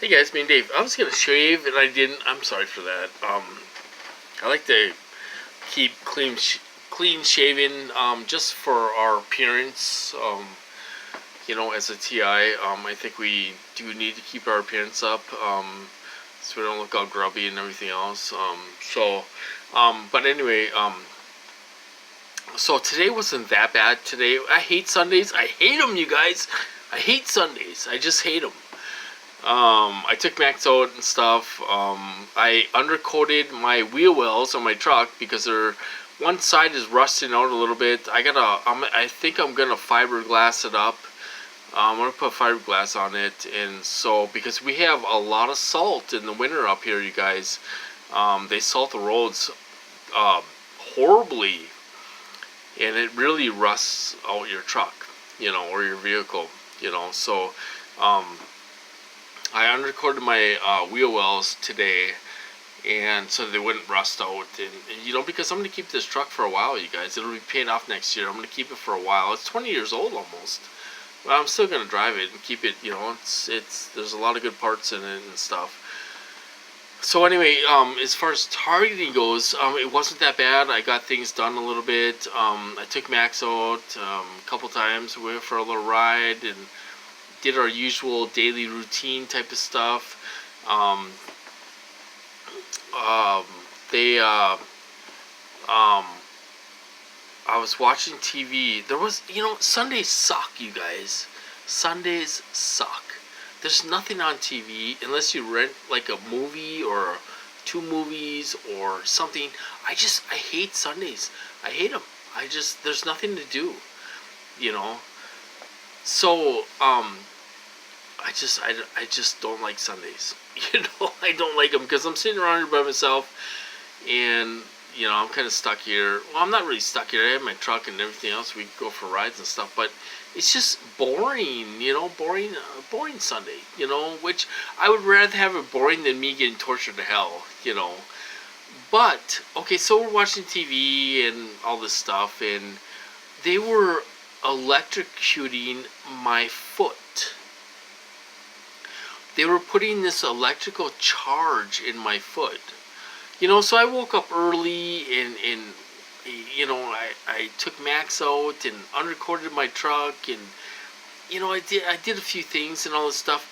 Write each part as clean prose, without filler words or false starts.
Hey guys, me and Dave. I was gonna shave and I didn't. I'm sorry for that. I like to keep clean shaven, just for our appearance. As a TI, I think we do need to keep our appearance up, so we don't look all grubby and everything else. But anyway, so today wasn't that bad. Today, I hate Sundays. I hate them, you guys. I hate Sundays. I just hate them. I took Max out and stuff. I undercoated my wheel wells on my truck because one side is rusting out a little bit. I think I'm gonna fiberglass it up. I'm gonna put fiberglass on it, and so because we have a lot of salt in the winter up here, you guys, they salt the roads um, horribly, and it really rusts out your truck, or your vehicle, So um, I undercoated my wheel wells today, and so they wouldn't rust out. And because I'm gonna keep this truck for a while, you guys. It'll be paid off next year. I'm gonna keep it for a while. It's 20 years old almost. But I'm still gonna drive it and keep it. It's there's a lot of good parts in it and stuff. So anyway, as far as targeting goes, it wasn't that bad. I got things done a little bit. I took Max out a couple times. We went for a little ride and did our usual daily routine type of stuff. Um, um, they, I was watching TV. Sundays suck, you guys. Sundays suck. There's nothing on TV unless you rent like a movie or two movies or something. I hate Sundays. I hate them. There's nothing to do, you know. So, I just don't like Sundays. I don't like them because I'm sitting around here by myself, and I'm kind of stuck here. Well, I'm not really stuck here. I have my truck and everything else. We go for rides and stuff, but it's just boring. Boring Sunday. Which I would rather have it boring than me getting tortured to hell. But okay, so we're watching TV and all this stuff, and they were electrocuting my foot. They were putting this electrical charge in my foot. So I woke up early and I took Max out and undercoated my truck, and I did a few things and all this stuff,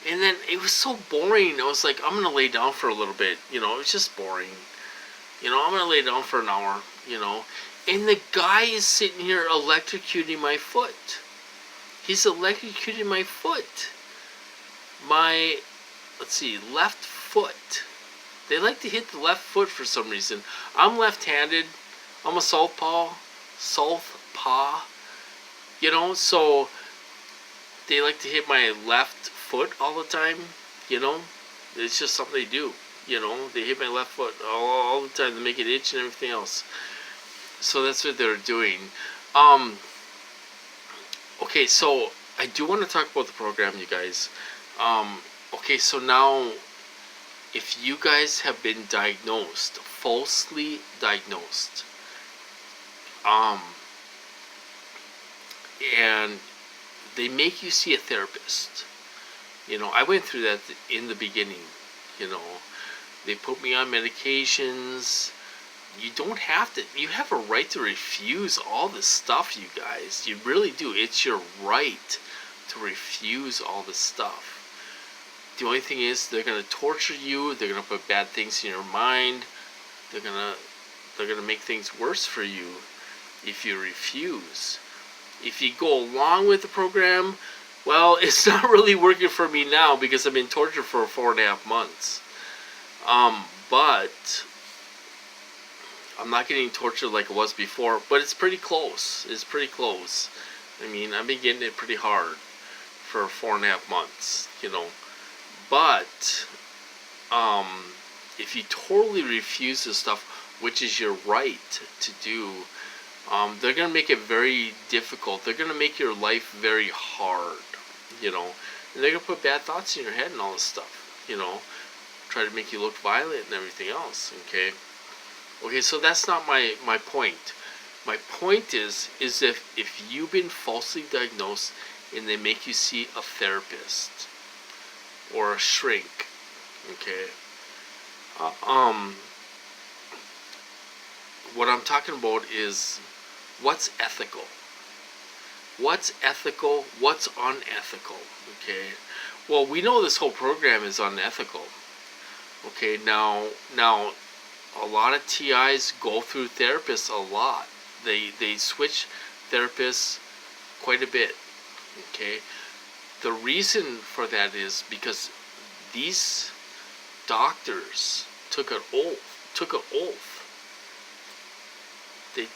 and then it was so boring. I was like, I'm gonna lay down for a little bit. It was just boring. I'm gonna lay down for an hour. And the guy is sitting here electrocuting my foot. He's electrocuting my foot. My, let's see, left foot. They like to hit the left foot for some reason. I'm left-handed. I'm a southpaw. So they like to hit my left foot all the time. It's just something they do. They hit my left foot all the time to make it itch and everything else. So that's what they're doing. Okay, so I do want to talk about the program, you guys. Okay, so now, if you guys have been falsely diagnosed, and they make you see a therapist. I went through that in the beginning. They put me on medications. You don't have to. You have a right to refuse all this stuff, you guys. You really do. It's your right to refuse all this stuff. The only thing is, they're gonna torture you. They're gonna put bad things in your mind. They're gonna make things worse for you if you refuse. If you go along with the program, well, it's not really working for me now because I've been tortured for 4.5 months. But I'm not getting tortured like it was before, but it's pretty close. It's pretty close. I mean, I've been getting it pretty hard for 4.5 months, But, if you totally refuse this stuff, which is your right to do, they're going to make it very difficult. They're going to make your life very hard, And they're going to put bad thoughts in your head and all this stuff, Try to make you look violent and everything else, okay? Okay, so that's not my point. My point is if you've been falsely diagnosed and they make you see a therapist, or a shrink. Okay. Uh, um, what I'm talking about is what's ethical. What's ethical? What's unethical? Okay. Well, we know this whole program is unethical. Okay. Now, a lot of TIs go through therapists a lot. They switch therapists quite a bit. Okay. The reason for that is because these doctors took an oath. Took an oath. They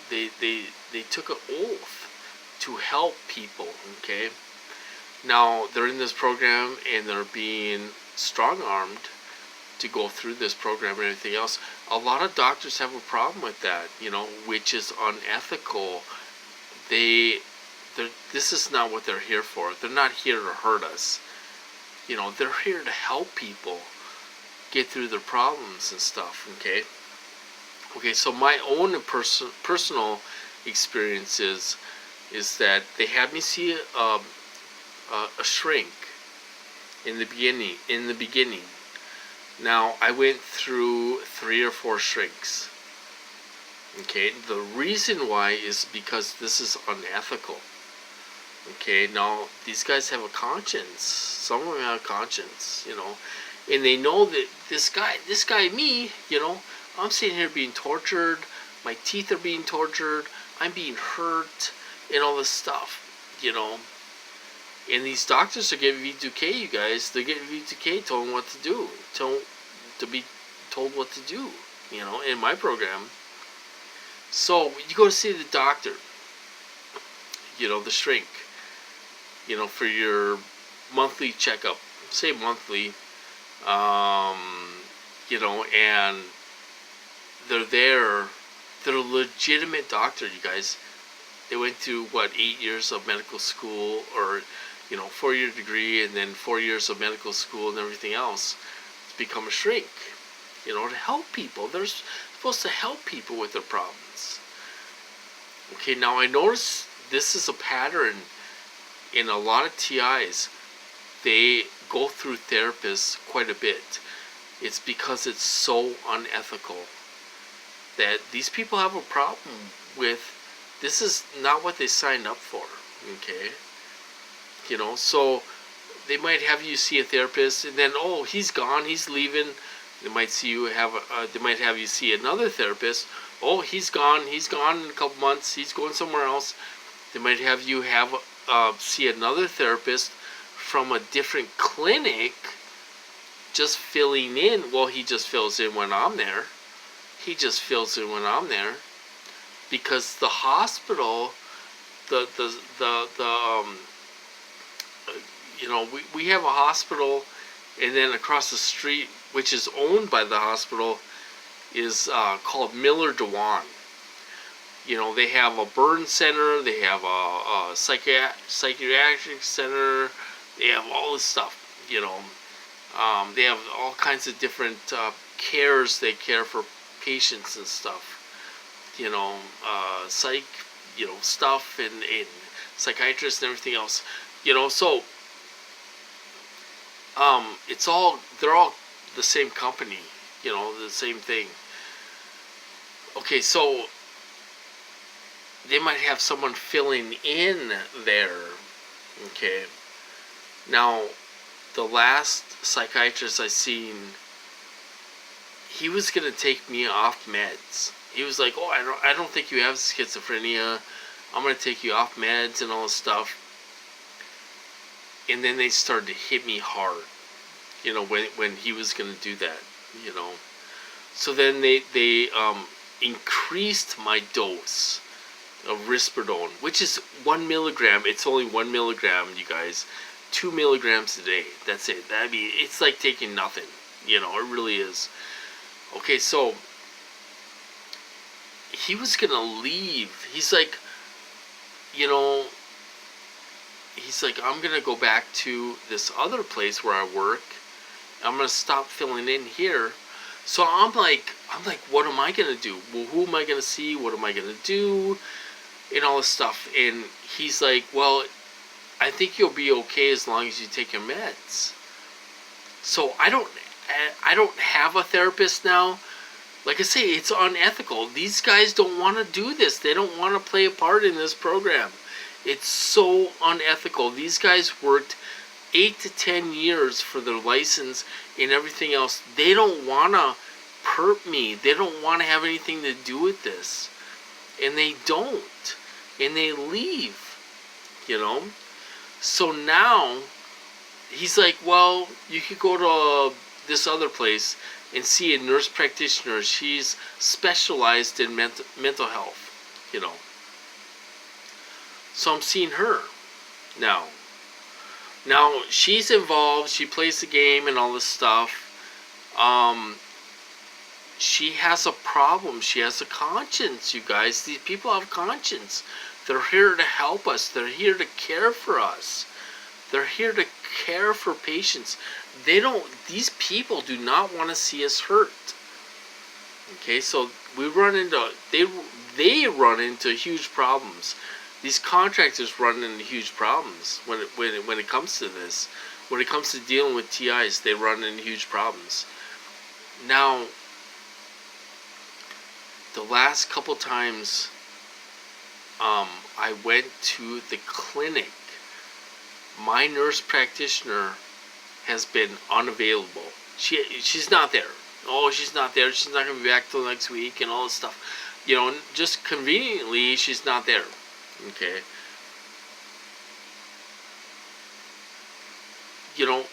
they took an oath to help people. Okay. Now they're in this program and they're being strong armed to go through this program and everything else. A lot of doctors have a problem with that, which is unethical. This is not what they're here for. They're not here to hurt us. They're here to help people get through their problems and stuff. Okay. So my own personal experience is that they had me see a shrink in the beginning. Now I went through 3 or 4 shrinks. Okay, the reason why is because this is unethical. Okay, now these guys have a conscience. Some of them have a conscience, and they know that this guy, me, I'm sitting here being tortured. My teeth are being tortured. I'm being hurt, and all this stuff, And these doctors are getting V2K, you guys. They're getting V2K, told them what to do, to be told what to do, in my program. So you go to see the doctor, the shrink, for your monthly checkup. Say monthly, and they're there. They're a legitimate doctor, you guys. They went through 8 years of medical school, or 4-year degree, and then 4 years of medical school and everything else to become a shrink. To help people. They're supposed to help people with their problems. Okay, now I notice this is a pattern in a lot of TIs. They go through therapists quite a bit. It's because it's so unethical that these people have a problem with. This is not what they signed up for. Okay, so they might have you see a therapist, and then he's gone, he's leaving. They might they might have you see another therapist. He's gone in a couple months, he's going somewhere else. They might have you see another therapist from a different clinic, just filling in. Well, he just fills in when I'm there. Because the hospital, we have a hospital, and then across the street, which is owned by the hospital, is called Miller DeWan. They have a burn center, they have a psychiatric center, they have all this stuff. They have all kinds of different cares. They care for patients and stuff. Psych, stuff, and psychiatrists and everything else. So they're all the same company. The same thing. Okay, so they might have someone filling in there. Okay. Now, the last psychiatrist I seen, he was gonna take me off meds. He was like, I don't think you have schizophrenia. I'm gonna take you off meds and all this stuff. And then they started to hit me hard. When he was gonna do that. So then they increased my dose of Risperidone, which is 1 milligram. It's only 1 milligram, you guys. 2 milligrams a day. That's it. It's like taking nothing. It really is. Okay, so he was gonna leave. He's like, I'm gonna go back to this other place where I work. I'm gonna stop filling in here. So I'm like, what am I gonna do? Well, who am I gonna see? What am I gonna do? And all this stuff. And he's like, well, I think you'll be okay as long as you take your meds. So I don't have a therapist now. Like I say, it's unethical. These guys don't want to do this. They don't want to play a part in this program. It's so unethical. These guys worked 8 to 10 years for their license and everything else. They don't want to perp me. They don't want to have anything to do with this. And they don't. And they leave. You know? So now, he's like, well, you could go to this other place and see a nurse practitioner. She's specialized in mental health, you know. So I'm seeing her now. Now, she's involved. She plays the game and all this stuff. She has a problem. She has a conscience, you guys. These people have conscience. They're here to help us. They're here to care for us. They're here to care for patients. These people do not want to see us hurt. Okay, so they run into huge problems. These contractors run into huge problems when it comes to this. When it comes to dealing with TIs, they run into huge problems. Now, the last couple times I went to the clinic, my nurse practitioner has been unavailable. She's not there. Oh, she's not there. She's not going to be back till next week and all this stuff. You know, just conveniently, she's not there. Okay. You know,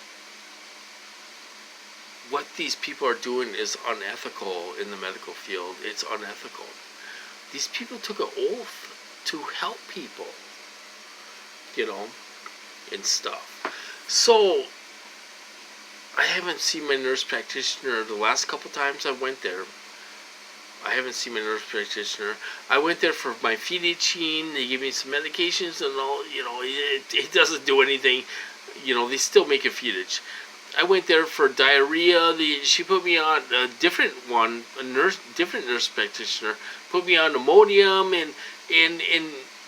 what these people are doing is unethical in the medical field. It's unethical. These people took an oath to help people, you know, and stuff. So, I haven't seen my nurse practitioner the last couple times I went there. I haven't seen my nurse practitioner. I went there for my Fidicine. They gave me some medications and all. You know, it doesn't do anything. You know, they still make a Fidich. I went there for diarrhea. She put me on a different one, different nurse practitioner. Put me on Imodium and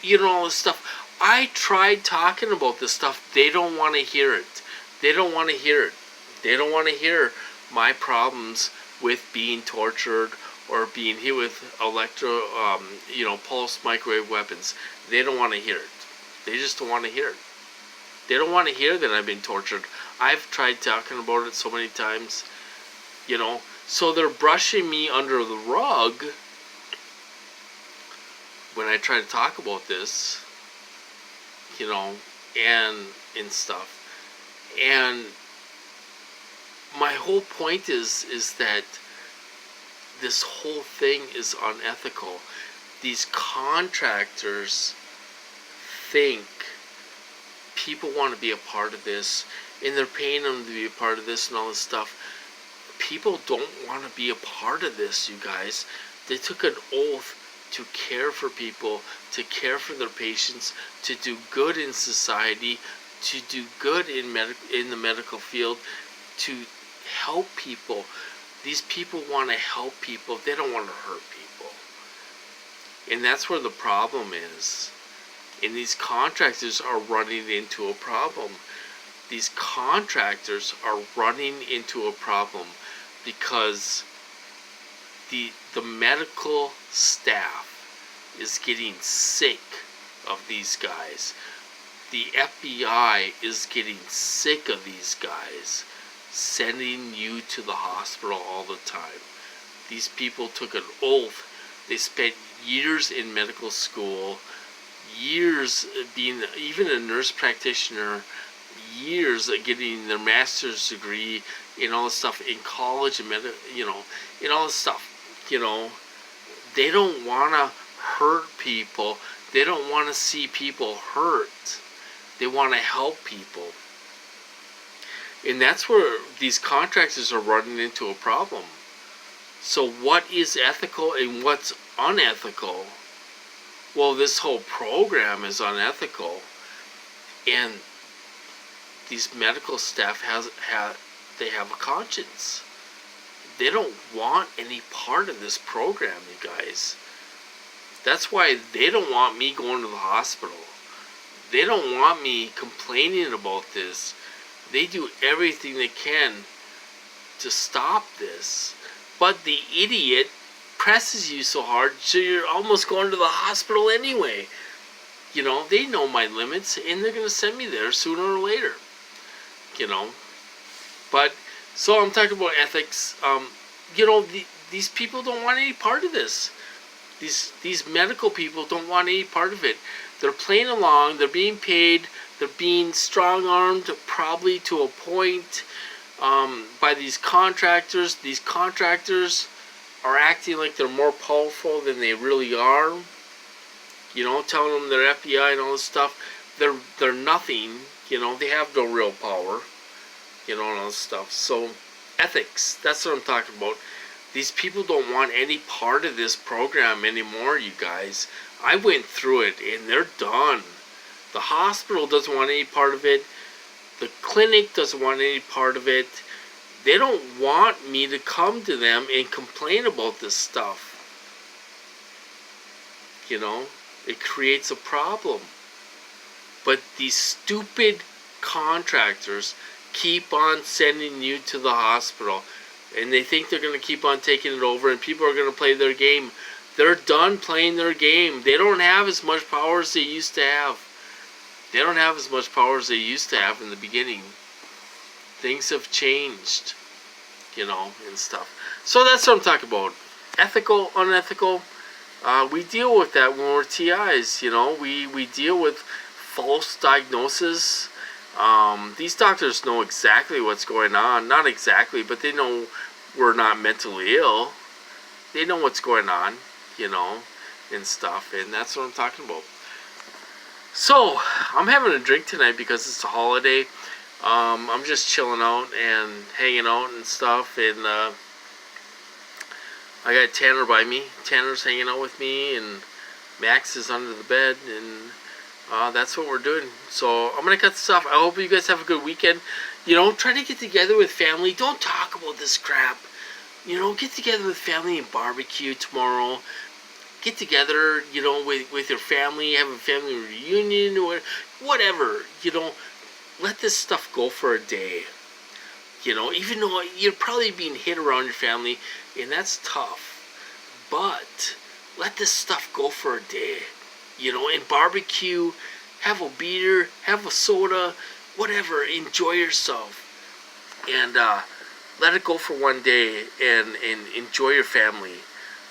you know, all this stuff. I tried talking about this stuff. They don't want to hear it. They don't want to hear it. They don't want to hear my problems with being tortured or being hit with pulse microwave weapons. They don't want to hear it. They just don't want to hear it. They don't want to hear that I've been tortured. I've tried talking about it so many times, you know. So they're brushing me under the rug when I try to talk about this, you know, and stuff. And my whole point is that this whole thing is unethical. These contractors think people want to be a part of this, and they're paying them to be a part of this and all this stuff. People don't want to be a part of this, you guys. They took an oath to care for people, to care for their patients, to do good in society, to do good in the medical field, to help people. These people want to help people. They don't want to hurt people. And that's where the problem is. And these contractors are running into a problem. These contractors are running into a problem because the medical staff is getting sick of these guys. The FBI is getting sick of these guys sending you to the hospital all the time. These people took an oath. They spent years in medical school, years being even a nurse practitioner, years getting their master's degree in all this stuff in college and in all this stuff. You know, they don't want to hurt people. They don't want to see people hurt. They want to help people. And that's where these contractors are running into a problem. So what is ethical and what's unethical? Well, this whole program is unethical. And these medical staff have a conscience. They don't want any part of this program, you guys. That's why they don't want me going to the hospital. They don't want me complaining about this. They do everything they can to stop this. But the idiot presses you so hard, so you're almost going to the hospital anyway. You know, they know my limits, and they're going to send me there sooner or later. You know. But, so I'm talking about ethics. You know, these people don't want any part of this. These medical people don't want any part of it. They're playing along. They're being paid. They're being strong-armed, probably to a point, by these contractors. These contractors are acting like they're more powerful than they really are. You know, telling them they're FBI and all this stuff. They're nothing. You know, they have no real power. You know, and all this stuff. So, ethics. That's what I'm talking about. These people don't want any part of this program anymore, you guys. I went through it, and they're done. The hospital doesn't want any part of it. The clinic doesn't want any part of it. They don't want me to come to them and complain about this stuff. You know, it creates a problem. But these stupid contractors keep on sending you to the hospital. And they think they're going to keep on taking it over, and people are going to play their game. They're done playing their game. They don't have as much power as they used to have. They don't have as much power as they used to have in the beginning. Things have changed, you know, and stuff. So that's what I'm talking about. Ethical, unethical. We deal with that when we're TIs, you know. We deal with false diagnosis. These doctors know exactly what's going on. Not exactly, but they know we're not mentally ill. They know what's going on, you know, and stuff. And that's what I'm talking about. So, I'm having a drink tonight because it's a holiday. I'm just chilling out and hanging out and stuff. And I got Tanner by me. Tanner's hanging out with me. And Max is under the bed. And that's what we're doing. So I'm going to cut this off. I hope you guys have a good weekend. You know, try to get together with family. Don't talk about this crap. You know, get together with family and barbecue tomorrow. Get together, you know, with your family. Have a family reunion or whatever. You know, let this stuff go for a day. You know, even though you're probably being hit around your family, and that's tough. But let this stuff go for a day. You know, and barbecue, have a beer, have a soda, whatever. Enjoy yourself. And let it go for one day and enjoy your family.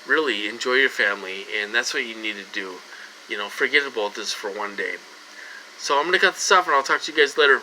Really enjoy your family. And that's what you need to do. You know, forget about this for one day. So I'm going to cut this off and I'll talk to you guys later.